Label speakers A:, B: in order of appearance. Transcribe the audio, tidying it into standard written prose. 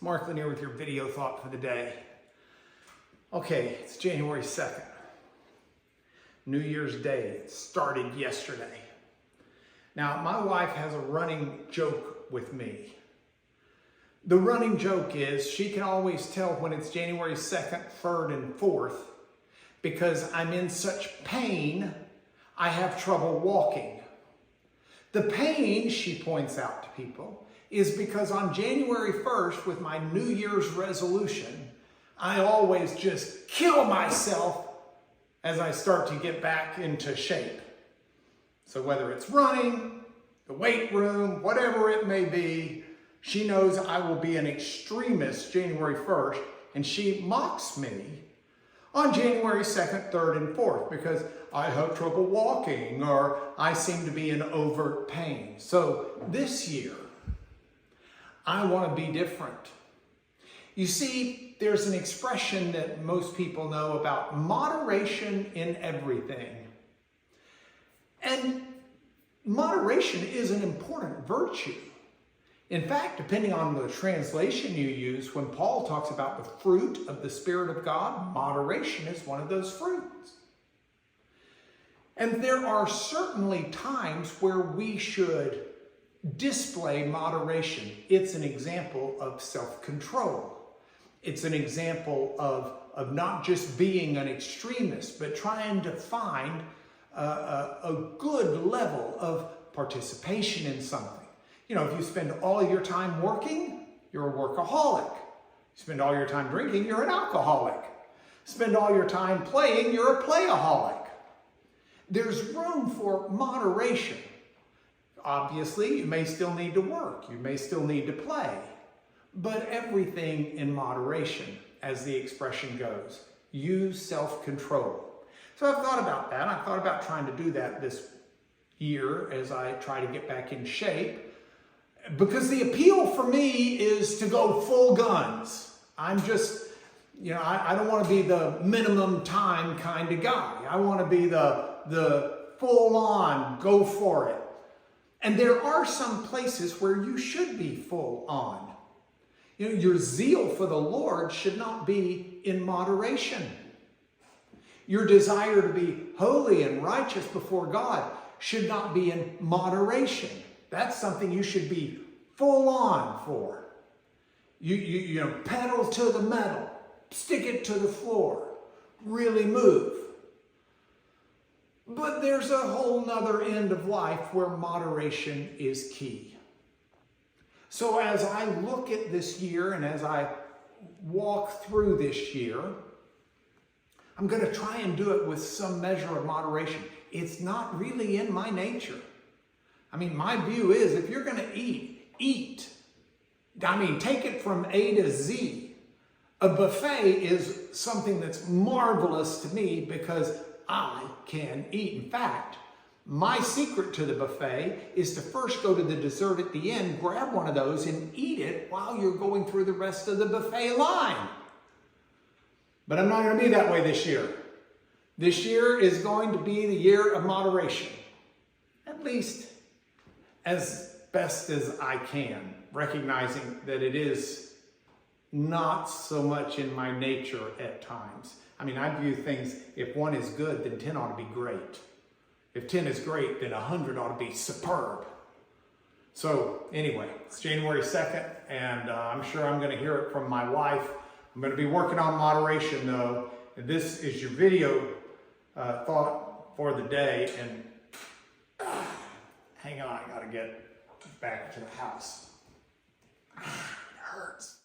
A: Mark Lanier with your video thought for the day. Okay, it's January 2nd. New Year's Day. It started yesterday. Now, my wife has a running joke with me. The running joke is she can always tell when it's January 2nd, 3rd, and 4th because I'm in such pain, I have trouble walking. The pain, she points out to people, is because on January 1st, with my New Year's resolution, I always just kill myself as I start to get back into shape. So whether it's running, the weight room, whatever it may be, she knows I will be an extremist January 1st, and she mocks me on January 2nd, 3rd, and 4th because I have trouble walking or I seem to be in overt pain. So this year, I want to be different. You see, there's an expression that most people know about moderation in everything. And moderation is an important virtue. In fact, depending on the translation you use, when Paul talks about the fruit of the Spirit of God, moderation is one of those fruits. And there are certainly times where we should display moderation. It's an example of self-control. It's an example of not just being an extremist, but trying to find a good level of participation in something. You know, if you spend all your time working, you're a workaholic. You spend all your time drinking, you're an alcoholic. Spend all your time playing, you're a playaholic. There's room for moderation. Obviously, you may still need to work. You may still need to play. But everything in moderation, as the expression goes. Use self-control. So I've thought about that. I've thought about trying to do that this year as I try to get back in shape. Because the appeal for me is to go full guns. I'm just, I don't want to be the minimum time kind of guy. I want to be the full on, go for it. And there are some places where you should be full on. Your zeal for the Lord should not be in moderation. Your desire to be holy and righteous before God should not be in moderation. That's something you should be full on for. You pedal to the metal, stick it to the floor, really move. But there's a whole nother end of life where moderation is key. So as I look at this year and as I walk through this year, I'm going to try and do it with some measure of moderation. It's not really in my nature. I mean, my view is if you're going to eat. I mean, take it from A to Z. A buffet is something that's marvelous to me because I can eat. In fact, my secret to the buffet is to first go to the dessert at the end, grab one of those and eat it while you're going through the rest of the buffet line. But I'm not going to be that way this year. This year is going to be the year of moderation. At least as best as I can, recognizing that it is not so much in my nature at times. I mean, I view things, if 1 is good, then 10 ought to be great. If 10 is great, then 100 ought to be superb. So anyway, it's January 2nd, and I'm sure I'm going to hear it from my wife. I'm going to be working on moderation, though. And this is your video thought for the day. And hang on, I got to get back to the house. It hurts.